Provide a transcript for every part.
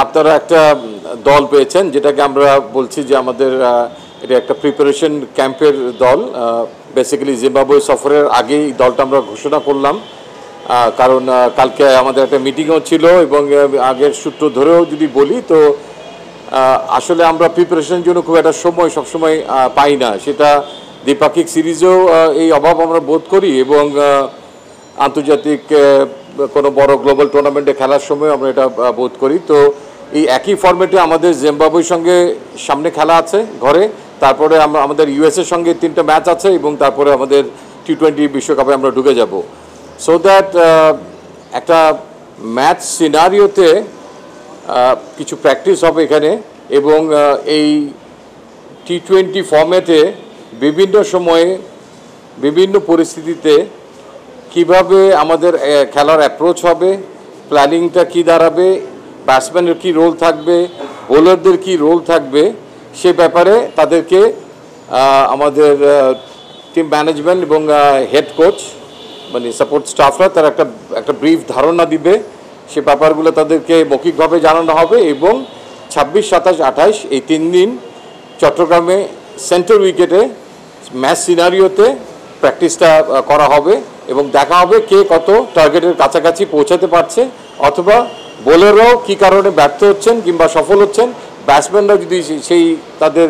আপনারা একটা দল পেয়েছেন, যেটাকে আমরা বলছি যে আমাদের এটা একটা প্রিপারেশন ক্যাম্পের দল। বেসিক্যালি জিম্বাবুয়ে সফরের আগেই দলটা আমরা ঘোষণা করলাম, কারণ কালকে আমাদের একটা মিটিংও ছিল এবং আগের সূত্র ধরেও যদি বলি তো আসলে আমরা প্রিপারেশনের জন্য খুব একটা সময় সবসময় পাই না। সেটা দ্বিপাক্ষিক সিরিজেও এই অভাব আমরা বোধ করি এবং আন্তর্জাতিক কোনো বড় গ্লোবাল টুর্নামেন্টে খেলার সময় আমরা এটা বোধ করি। তো এই একই ফরম্যাটে আমাদের জিম্বাবুয়ের সঙ্গে সামনে খেলা আছে ঘরে, তারপরে আমাদের ইউএসের সঙ্গে 3টা ম্যাচ আছে এবং তারপরে আমাদের টি-20 বিশ্বকাপে আমরা ঢুকে যাব। সো দ্যাট একটা ম্যাচ সিনারিওতে কিছু প্র্যাকটিস হবে এখানে এবং এই টি-20 ফরম্যাটে বিভিন্ন সময়ে বিভিন্ন পরিস্থিতিতে কিভাবে আমাদের খেলার অ্যাপ্রোচ হবে, প্ল্যানিংটা কী দাঁড়াবে, ব্যাটসম্যানের কী রোল থাকবে, বোলারদের কী রোল থাকবে, সে ব্যাপারে তাদেরকে আমাদের টিম ম্যানেজমেন্ট এবং হেড কোচ মানে সাপোর্ট স্টাফরা তারা একটা ব্রিফ ধারণা দিবে। সে ব্যাপারগুলো তাদেরকে মৌখিকভাবে জানানো হবে এবং 26, 27, 28 এই 3 দিন চট্টগ্রামে সেন্টার উইকেটে ম্যাচ সিনারিওতে প্র্যাকটিসটা করা হবে এবং দেখা হবে কে কত টার্গেটের কাছাকাছি পৌঁছাতে পারছে, অথবা বোলাররাও কী কারণে ব্যর্থ হচ্ছেন কিংবা সফল হচ্ছেন, ব্যাটসম্যানরাও যদি সেই তাদের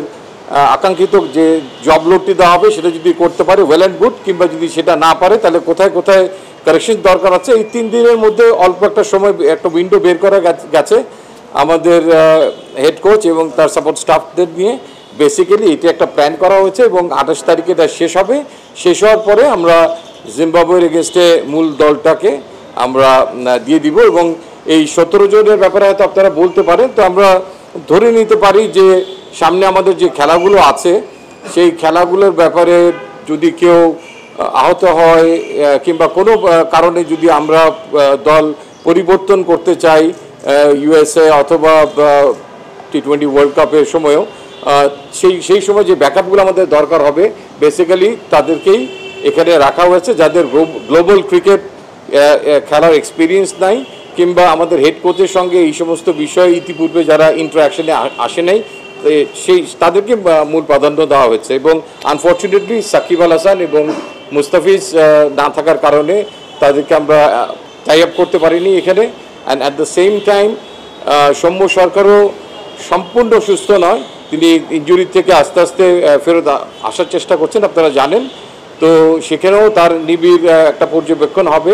আকাঙ্ক্ষিত যে জব লোডটি দেওয়া হবে সেটা যদি করতে পারে ওয়েল অ্যান্ড গুড, কিংবা যদি সেটা না পারে তাহলে কোথায় কোথায় কারেকশন দরকার আছে। এই 3 দিনের মধ্যে অল্প একটা সময় একটা উইন্ডো বের করা গেছে আমাদের হেড কোচ এবং তার সাপোর্ট স্টাফদের নিয়ে। বেসিক্যালি এটা একটা প্ল্যান করা হয়েছে এবং 28 তারিখে এটা শেষ হবে। শেষ হওয়ার পরে আমরা জিম্বাবুয়ের এগেনস্টে মূল দলটাকে আমরা দিয়ে দিব এবং এই 17 জনের ব্যাপারে হয়তো আপনারা বলতে পারেন। তো আমরা ধরে নিতে পারি যে সামনে আমাদের যে খেলাগুলো আছে সেই খেলাগুলোর ব্যাপারে যদি কেউ আহত হয় কিংবা কোনো কারণে যদি আমরা দল পরিবর্তন করতে চাই ইউএসএ অথবা টি-20 ওয়ার্ল্ড কাপের সময়ও সেই সময় যে ব্যাকআপগুলো আমাদের দরকার হবে বেসিক্যালি তাদেরকেই এখানে রাখা হয়েছে, যাদের গ্লোবাল ক্রিকেট খেলার এক্সপিরিয়েন্স নাই কিংবা আমাদের হেড কোচের সঙ্গে এই সমস্ত বিষয়ে ইতিপূর্বে যারা ইন্টারাকশনে আসে নাই তাদেরকে মূল প্রাধান্য দেওয়া হয়েছে। এবং আনফর্চুনেটলি সাকিব আল হাসান এবং মুস্তাফিজ না থাকার কারণে তাদেরকে আমরা টাই আপ করতে পারিনি এখানে। And at the same time Soumya সরকারও সম্পূর্ণ সুস্থ নয়, তিনি ইনজুরি থেকে আস্তে আস্তে ফেরত আসার চেষ্টা করছেন, আপনারা জানেন। তো সেখানেও তার নিবিড় একটা পর্যবেক্ষণ হবে।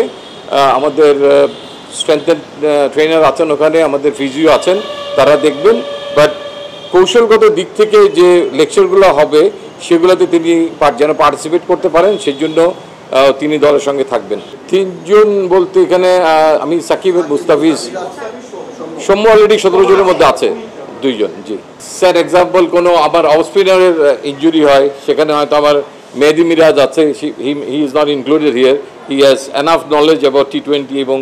আমাদের স্ট্রেংথ ট্রেনার আছেন ওখানে, আমাদের ফিজিও আছেন, তারা দেখবেন। বাট কৌশলগত দিক থেকে যে লেকচারগুলো হবে সেগুলোতে তিনি যেন পার্টিসিপেট করতে পারেন সেই জন্য তিনি দলের সঙ্গে থাকবেন। 3 জন বলতে এখানে আমি সাকিব মুস্তাফিজ, সৌম্য অলরেডি 17 জনের মধ্যে আছে 2 জন। জি স্যার, এক্সাম্পল কোনো আমার অফ স্পিনারের ইনজুরি হয় সেখানে হয়তো আমার মেহেদি মিরাজ আছে, he is not included here, he has enough knowledge about টি-20 এবং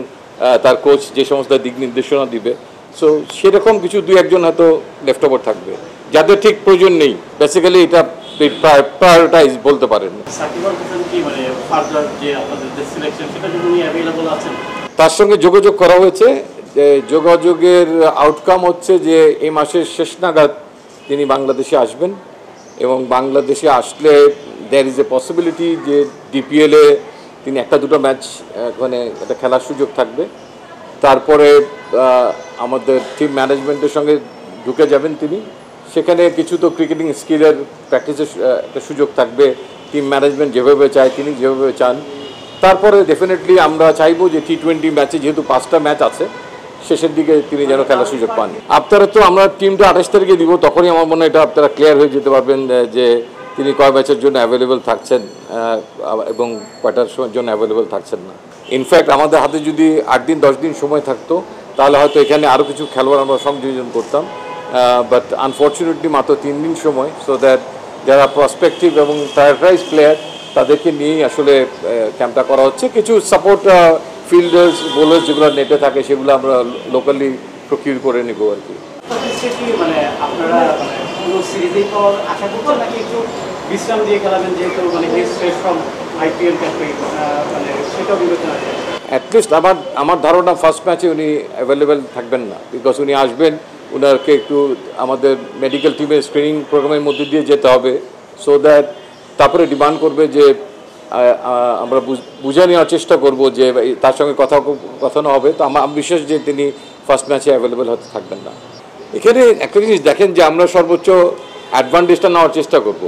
তার কোচ যে সমস্ত দিক নির্দেশনা দিবে। সো সেরকম কিছু 2-1 জন হয়তো লেফট ওভার থাকবে যাদের ঠিক প্রয়োজন নেই। বেসিক্যালি এটা প্রায়োরিটাইজ বলতে পারেন। তার সঙ্গে যোগাযোগ করা হয়েছে, যোগাযোগের আউটকাম হচ্ছে যে এই মাসের শেষ নাগাদ তিনি বাংলাদেশে আসবেন এবং বাংলাদেশে আসলে দেয়ার ইজ এ পসিবিলিটি যে ডিপিএলে তিনি 1-2 ম্যাচ ওখানে একটা খেলার সুযোগ থাকবে। তারপরে আমাদের টিম ম্যানেজমেন্টের সঙ্গে ঢুকে যাবেন তিনি, সেখানে কিছু তো ক্রিকেটিং স্কিলের প্র্যাকটিসের একটা সুযোগ থাকবে, টিম ম্যানেজমেন্ট যেভাবে চায় তিনি যেভাবে চান। তারপরে ডেফিনেটলি আমরা চাইবো যে টি-20 ম্যাচে যেহেতু 5টা ম্যাচ আছে শেষের দিকে তিনি যেন খেলার সুযোগ পান। আপনারা তো আমরা টিমটা 28 তারিখে দিব, তখনই আমার মনে হয় এটা আপনারা ক্লিয়ার হয়ে যেতে পারবেন যে তিনি কয় ম্যাচের জন্য অ্যাভেলেবেল থাকছেন এবং কয়টার জন্য অ্যাভেলেবেল থাকছেন না। ইনফ্যাক্ট আমাদের হাতে যদি 8 দিন 10 দিন সময় থাকতো তাহলে হয়তো এখানে আরও কিছু খেলোয়াড় আমরা সংযোজন করতাম, বাট আনফর্চুনেটলি মাত্র 3 দিন সময়। সো দ্যাট যারা প্রসপেক্টিভ এবং প্রায়োরিটাইজ প্লেয়ার তাদেরকে নিয়েই আসলে ক্যাম্পটা করা হচ্ছে। কিছু সাপোর্ট ফিল্ডার্স বোলার যেগুলো নেটে থাকে সেগুলো আমরা লোকালি প্রকিউর করে নেব আর কি। অ্যাটলিস্ট আমার ধারণা ফার্স্ট ম্যাচে উনি অ্যাভেলেবেল থাকবেন না, বিকজ উনি আসবেন, ওনাকে একটু আমাদের মেডিকেল টিমের স্ক্রিনিং প্রোগ্রামের মধ্যে দিয়ে যেতে হবে, সো দ্যাট তারপরে ডিমান্ড করবে যে আমরা বুঝে নেওয়ার চেষ্টা করব যে তার সঙ্গে কথা না হবে। তো আমার বিশ্বাস যে তিনি ফার্স্ট ম্যাচে অ্যাভেলেবেল হতে থাকবেন না। এখানে একটা জিনিস দেখেন যে আমরা সর্বোচ্চ অ্যাডভান্টেজটা নেওয়ার চেষ্টা করব।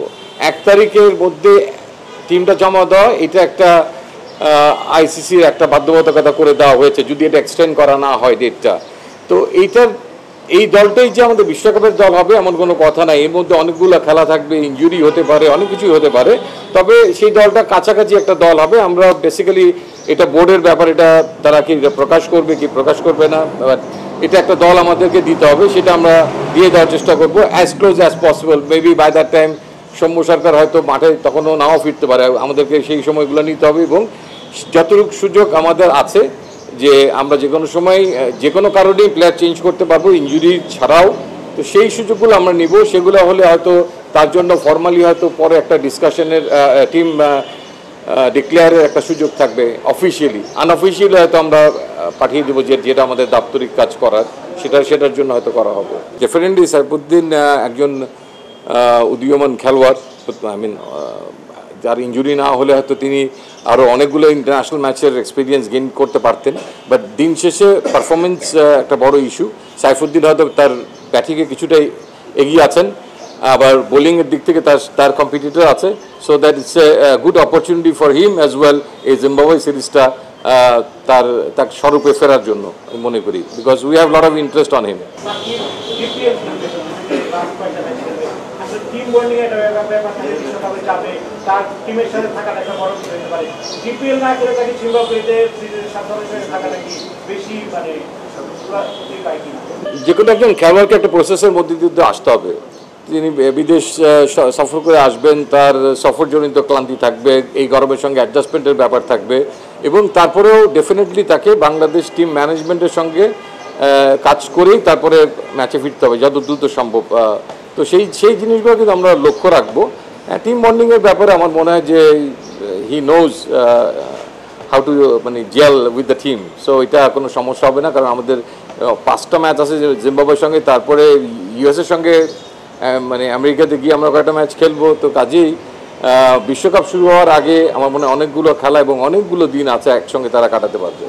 1 তারিখের মধ্যে টিমটা জমা দেওয়া, এটা একটা আইসিসির একটা বাধ্যবাধকতা করে দেওয়া হয়েছে, যদি এটা এক্সটেন্ড করা না হয় ডেটটা। তো এই দলটাই যে আমাদের বিশ্বকাপের দল হবে এমন কোনো কথা নাই। এর মধ্যে অনেকগুলো খেলা থাকবে, ইনজুরি হতে পারে, অনেক কিছুই হতে পারে, তবে সেই দলটা কাছাকাছি একটা দল হবে। আমরা বেসিক্যালি এটা বোর্ডের ব্যাপার, এটা তারা কি প্রকাশ করবে কি প্রকাশ করবে না, এটা একটা দল আমাদেরকে দিতে হবে, সেটা আমরা দিয়ে দেওয়ার চেষ্টা করবো as close as possible. Maybe by that time Soumya Sarkar হয়তো মাঠে তখনও নাও ফিরতে পারে, আমাদেরকে সেই সময়গুলো নিতে হবে, এবং যতটুকু সুযোগ আমাদের আছে যে আমরা যে কোনো সময় যে কোনো কারণেই প্লেয়ার চেঞ্জ করতে পারবো, ইনজুরি ছাড়াও। তো সেই সুযোগগুলো আমরা নিব, সেগুলো হলে হয়তো তার জন্য ফর্মালি হয়তো পরে একটা ডিসকাশনের টিম ডিক্লেয়ারের একটা সুযোগ থাকবে। অফিসিয়ালি আনঅফিসিয়ালি হয়তো আমরা পাঠিয়ে দেবো, যেটা আমাদের দাপ্তরিক কাজ করার সেটার জন্য হয়তো করা হবে। ডেফিনেটলি সাইফুদ্দিন একজন উদীয়মান খেলোয়াড়, আই মিন যার ইনজুরি না হলে হয়তো তিনি আরও অনেকগুলো ইন্টারন্যাশনাল ম্যাচের এক্সপিরিয়েন্স গেইন করতে পারতেন, বাট দিন শেষে পারফরমেন্স একটা বড় ইস্যু। সাইফুদ্দিন হয়তো তার ব্যাটিংয়ে কিছুটাই এগিয়ে আছেন, আবার বোলিংয়ের দিক থেকে তার কম্পিটিটর আছে, so that it's a good opportunity for him as well এই জিম্বাবুয়ে সিরিজটা তার স্বরূপে ফেরার জন্য আমি মনে করি, because we have lot of interest on him. যে কোনো একজন খেলোয়াড়কে একটা প্রসেসের মধ্যে দিয়ে আসতে হবে। তিনি বিদেশ সফর করে আসবেন, তার সফরজনিত ক্লান্তি থাকবে, এই গরমের সঙ্গে অ্যাডজাস্টমেন্টের ব্যাপার থাকবে, এবং তারপরেও ডেফিনেটলি তাকে বাংলাদেশ টিম ম্যানেজমেন্টের সঙ্গে কাজ করেই তারপরে ম্যাচে ফিরতে হবে যত দ্রুত সম্ভব। তো সেই জিনিসগুলো কিন্তু আমরা লক্ষ্য রাখবো। টিম বন্ডিংয়ের ব্যাপারে আমার মনে হয় যে he knows how to deal with the team, so এটা কোনো সমস্যা হবে না, কারণ আমাদের 5টা ম্যাচ আছে জিম্বাবুয়ের সঙ্গে, তারপরে ইউএসের সঙ্গে আমেরিকাতে গিয়ে আমরা কয়েকটা ম্যাচ খেলবো। তো কাজেই বিশ্বকাপ শুরু হওয়ার আগে আমার মনে হয় অনেকগুলো খেলা এবং অনেকগুলো দিন আছে একসঙ্গে তারা কাটাতে পারবে।